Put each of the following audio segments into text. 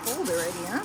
Cold already, huh?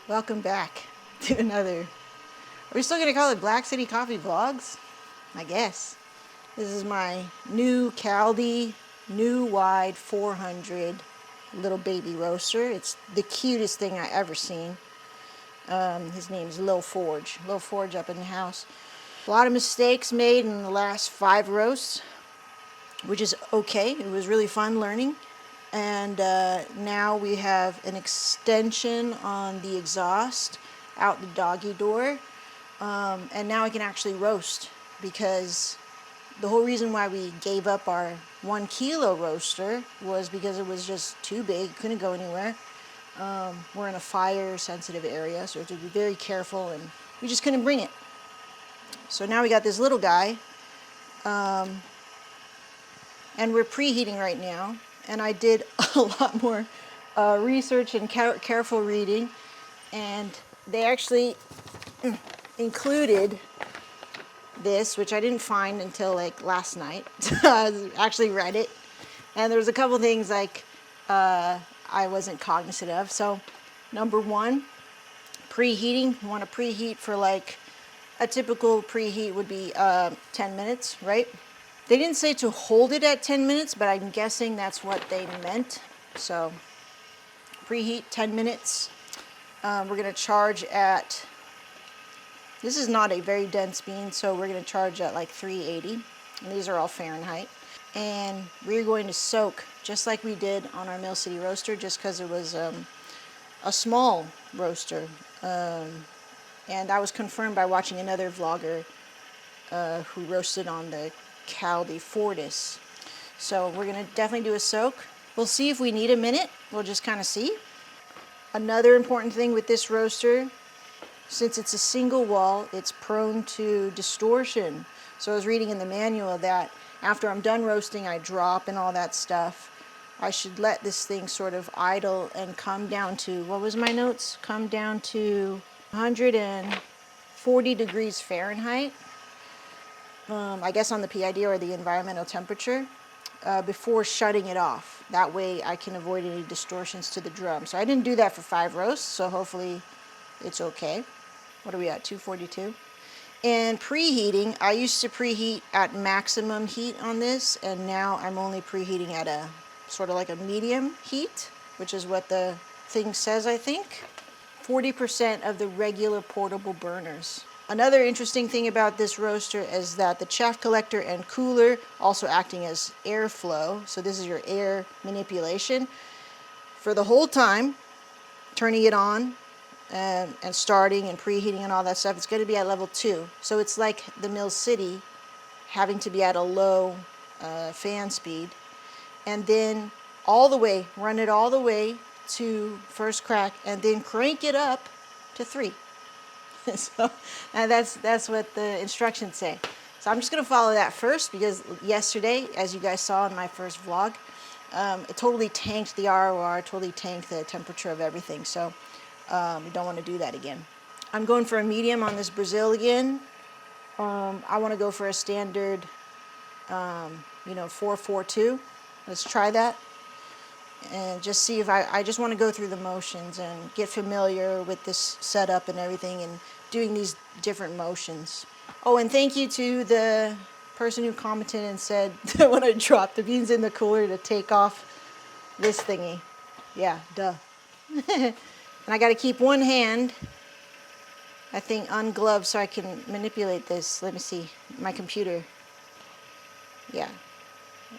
Welcome back to another. Are we still gonna call it Black City Coffee Vlogs? I guess. This is my new Caldi new wide 400 little baby roaster. It's the cutest thing I ever seen. His name is Lil Forge. Lil Forge up in the house. A lot of mistakes made in the last 5 roasts, which is okay. It was really fun learning. And now we have an extension on the exhaust out the doggy door. And now I can actually roast, because the whole reason why we gave up our 1 kilo roaster was because it was just too big, couldn't go anywhere. We're in a fire sensitive area, so we have to be very careful, and we just couldn't bring it. So now we got this little guy, and we're preheating right now. And I did a lot more research and careful reading, and they actually included this, which I didn't find until like last night. I actually read it, and there was a couple things like I wasn't cognizant of. So number 1, preheating. You want to preheat for like a typical preheat would be 10 minutes, right? They didn't say to hold it at 10 minutes, but I'm guessing that's what they meant. So preheat 10 minutes. We're going to charge at, this is not a very dense bean, so we're going to charge at like 380. And these are all Fahrenheit. And we're going to soak just like we did on our Mill City roaster, just because it was a small roaster. And that was confirmed by watching another vlogger who roasted on the Caldi Fortis. So we're going to definitely do a soak. We'll see if we need a minute. We'll just kind of see. Another important thing with this roaster, since it's a single wall, it's prone to distortion. So I was reading in the manual that after I'm done roasting, I drop and all that stuff. I should let this thing sort of idle and come down to, what was my notes? Come down to 140 degrees Fahrenheit. I guess on the PID, or the environmental temperature, before shutting it off. That way I can avoid any distortions to the drum. So I didn't do that for 5 roasts, so hopefully it's okay. What are we at, 242? And preheating, I used to preheat at maximum heat on this, and now I'm only preheating at a sort of like a medium heat, which is what the thing says, I think. 40% of the regular portable burners. Another interesting thing about this roaster is that the chaff collector and cooler also acting as airflow. So this is your air manipulation. For the whole time, turning it on and starting and preheating and all that stuff, it's going to be at level 2. So it's like the Mill City having to be at a low fan speed. And then all the way, run it all the way to first crack, and then crank it up to 3. So and that's what the instructions say. So I'm just going to follow that first, because yesterday, as you guys saw in my first vlog, it totally tanked the ROR, totally tanked the temperature of everything. So we don't want to do that again. I'm going for a medium on this Brazil again. I want to go for a standard, 442. Let's try that. And just see if I just want to go through the motions and get familiar with this setup and everything, and doing these different motions. Oh, and thank you to the person who commented and said that when I dropped the beans in the cooler to take off this thingy. Yeah, duh. And I got to keep one hand, I think, ungloved so I can manipulate this. Let me see, my computer. Yeah,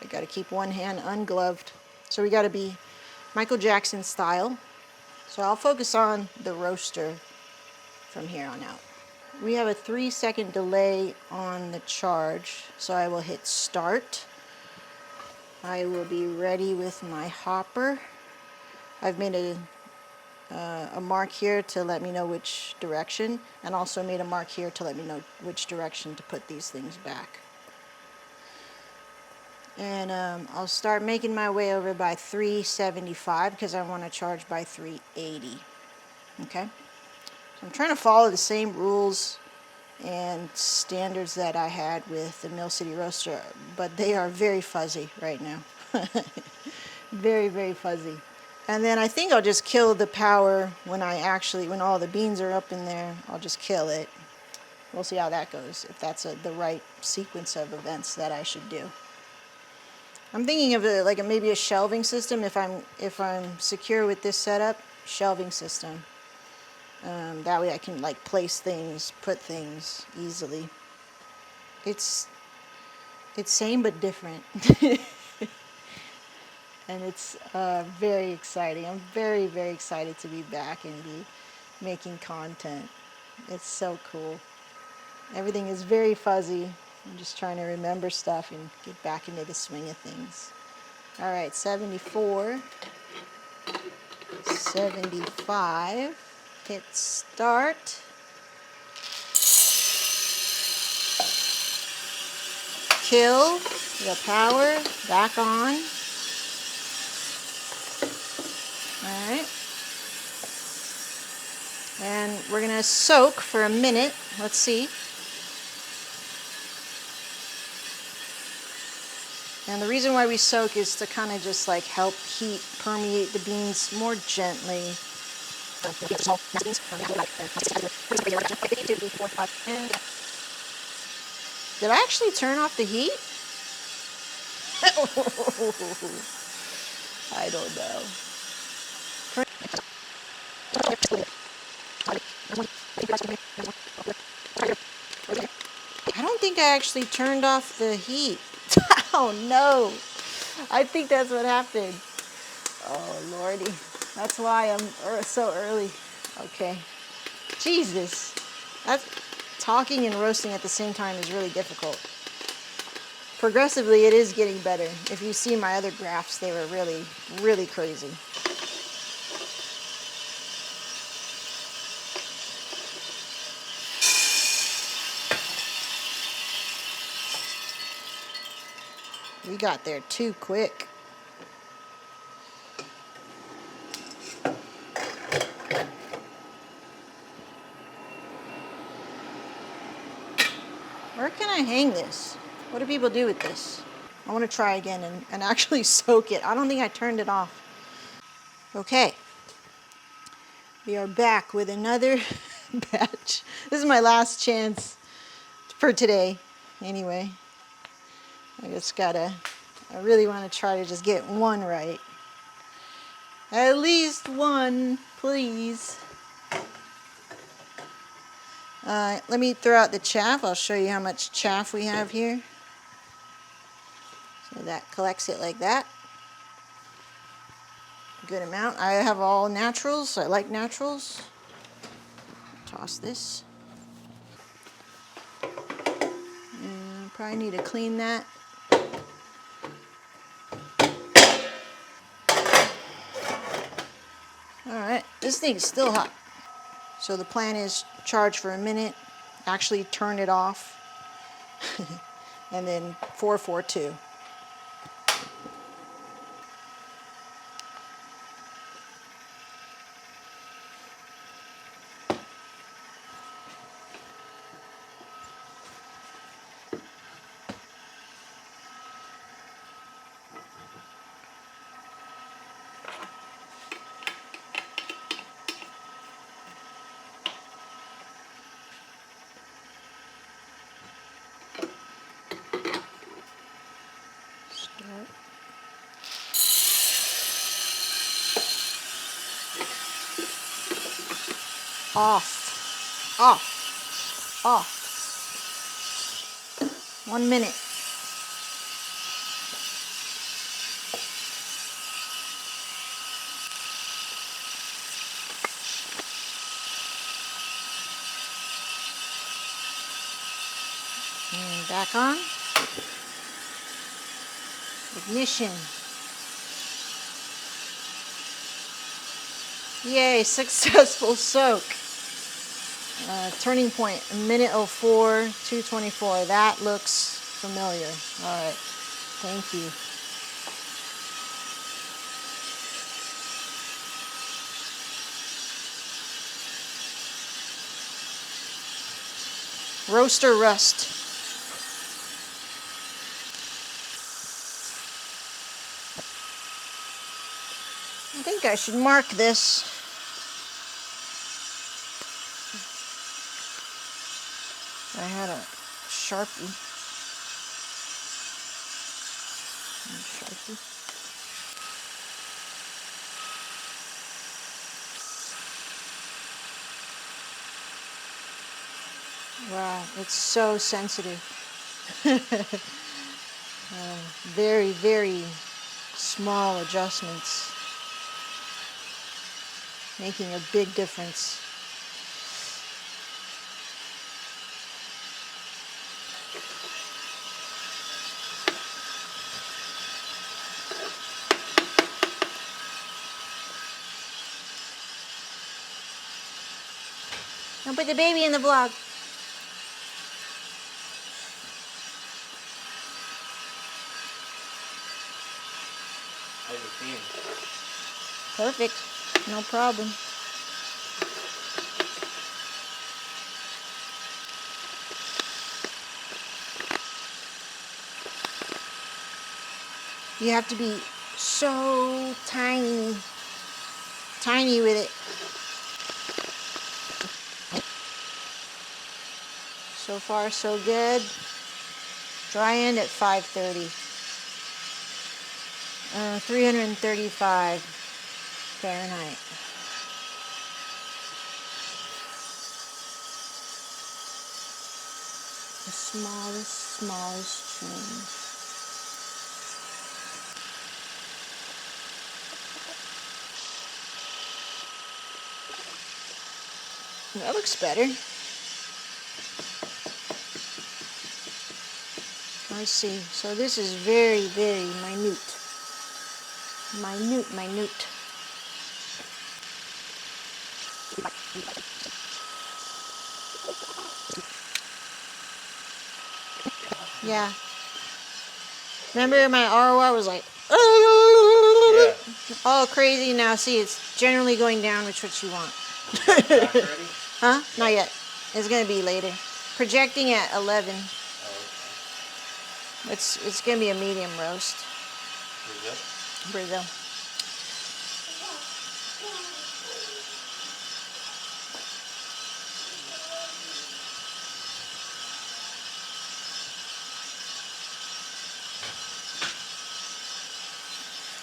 I got to keep one hand ungloved. So we got to be Michael Jackson style. So I'll focus on the roaster from here on out. We have a 3-second delay on the charge, so I will hit start. I will be ready with my hopper. I've made a mark here to let me know which direction, and also made a mark here to let me know which direction to put these things back. And I'll start making my way over by 375 because I want to charge by 380. Okay? So I'm trying to follow the same rules and standards that I had with the Mill City Roaster, but they are very fuzzy right now. Very, very fuzzy. And then I think I'll just kill the power when all the beans are up in there. I'll just kill it. We'll see how that goes, if that's the right sequence of events that I should do. I'm thinking of maybe a shelving system. If I'm secure with this setup, shelving system. That way I can place things, put things easily. It's same but different. And it's very exciting. I'm very, very excited to be back and be making content. It's so cool. Everything is very fuzzy. I'm just trying to remember stuff and get back into the swing of things. All right, 74, 75, hit start. Kill the power, back on. All right. And we're gonna soak for a minute. Let's see. And the reason why we soak is to kind of just help heat permeate the beans more gently. Did I actually turn off the heat? I don't know. I don't think I actually turned off the heat. Oh no. I think that's what happened. Oh lordy. That's why I'm so early. Okay. Jesus. Talking and roasting at the same time is really difficult. Progressively, it is getting better. If you see my other graphs, they were really, really crazy. We got there too quick. Where can I hang this? What do people do with this? I want to try again and actually soak it. I don't think I turned it off. Okay. We are back with another batch. This is my last chance for today. Anyway, I really want to try to just get one right. At least one, please. Let me throw out the chaff. I'll show you how much chaff we have here. So that collects it like that. Good amount. I have all naturals. I like naturals. Toss this. And probably need to clean that. Alright, this thing's still hot. So the plan is charge for a minute, actually turn it off, and then 442. Start. Off. Off. Off. 1 minute. Back on. Ignition. Yay, successful soak. Turning point, 1:04, 224. That looks familiar. All right, thank you. Roaster rust. I think I should mark this. I had a Sharpie. Wow, it's so sensitive. Very, very small adjustments, making a big difference. Don't put the baby in the vlog. How's it feel? Perfect. No problem. You have to be so tiny with it. So far, so good. Dry end at 530. 335 Fahrenheit. The smallest change. That looks better. I see. So this is very, very minute. Minute. Yeah. Remember my ROR was like, Yeah. all crazy. Now see, it's generally going down, which what you want. Back already? Huh? Not yet. It's gonna be later. Projecting at 11. Oh, okay. It's gonna be a medium roast. Brazil.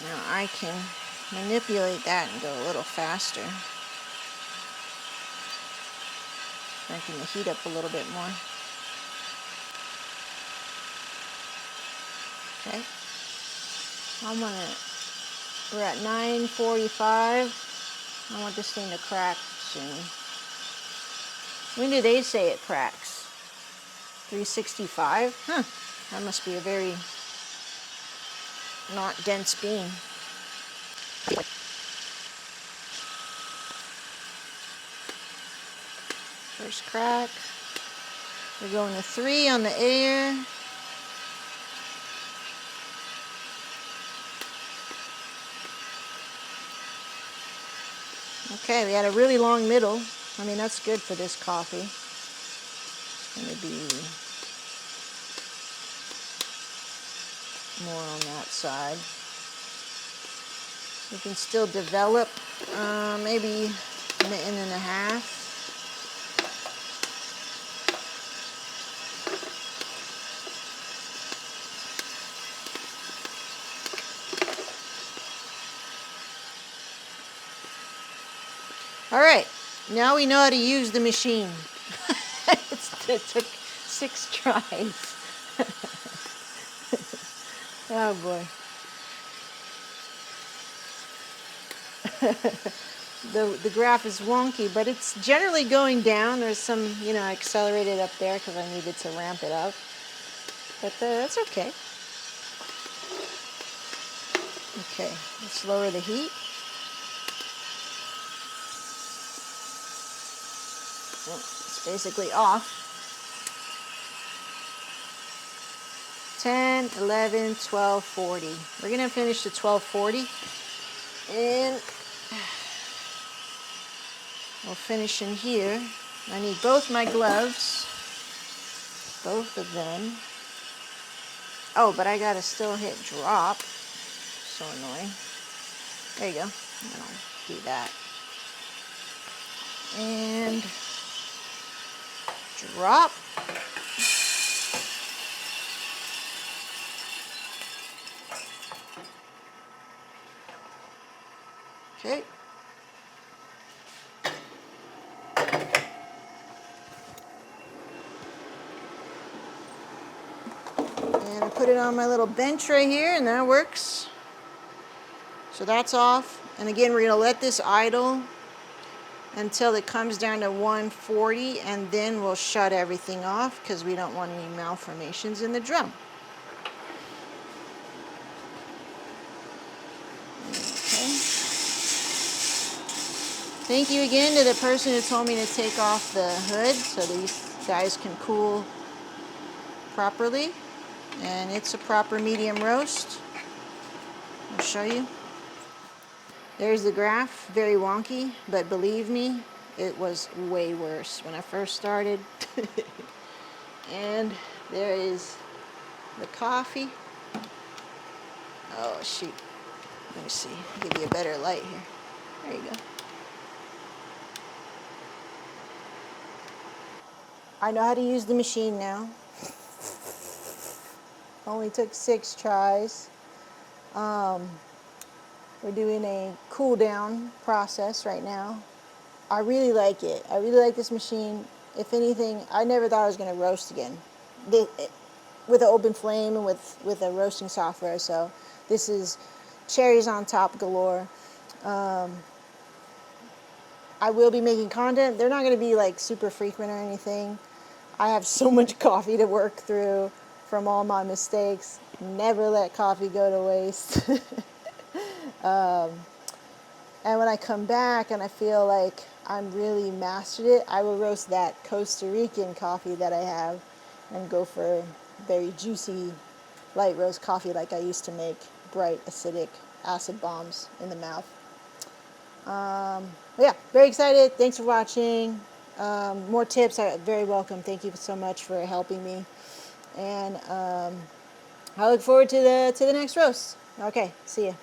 Now I can manipulate that and go a little faster. Cranking the heat up a little bit more. Okay. We're at 9:45. I want this thing to crack soon. When do they say it cracks? 365? Huh. That must be a very not dense bean. First crack. We're going to 3 on the air. Okay, we had a really long middle. I mean, that's good for this coffee. It's going to be more on that side. We can still develop maybe a minute and a half. All right, now we know how to use the machine. It took 6 tries. Oh boy. The graph is wonky, but it's generally going down. There's some, accelerated up there because I needed to ramp it up. but that's okay. Okay, let's lower the heat. Oh, it's basically off. 10, 11, 12, 40. We're gonna finish to 1240, and we'll finish in here. I need both my gloves, both of them. Oh, but I gotta still hit drop. So annoying. There you go. And I'll do that. And drop. Okay. And I put it on my little bench right here, and that works. So that's off. And again, we're going to let this idle until it comes down to 140, and then we'll shut everything off because we don't want any malformations in the drum. Okay. Thank you again to the person who told me to take off the hood so these guys can cool properly. And it's a proper medium roast. I'll show you. There's the graph, very wonky, but believe me, it was way worse when I first started. And there is the coffee. Oh shoot, let me see, give you a better light here. There you go. I know how to use the machine now. Only took 6 tries. We're doing a cool down process right now. I really like it. I really like this machine. If anything, I never thought I was going to roast again with an open flame and with a roasting software. So this is cherries on top galore. I will be making content. They're not going to be like super frequent or anything. I have so much coffee to work through from all my mistakes. Never let coffee go to waste. And when I come back and I feel like I'm really mastered it, I will roast that Costa Rican coffee that I have and go for very juicy light roast coffee like I used to make, bright, acidic, acid bombs in the mouth. But yeah, very excited. Thanks for watching. More tips are very welcome. Thank you so much for helping me. And I look forward to the next roast. Okay, see ya.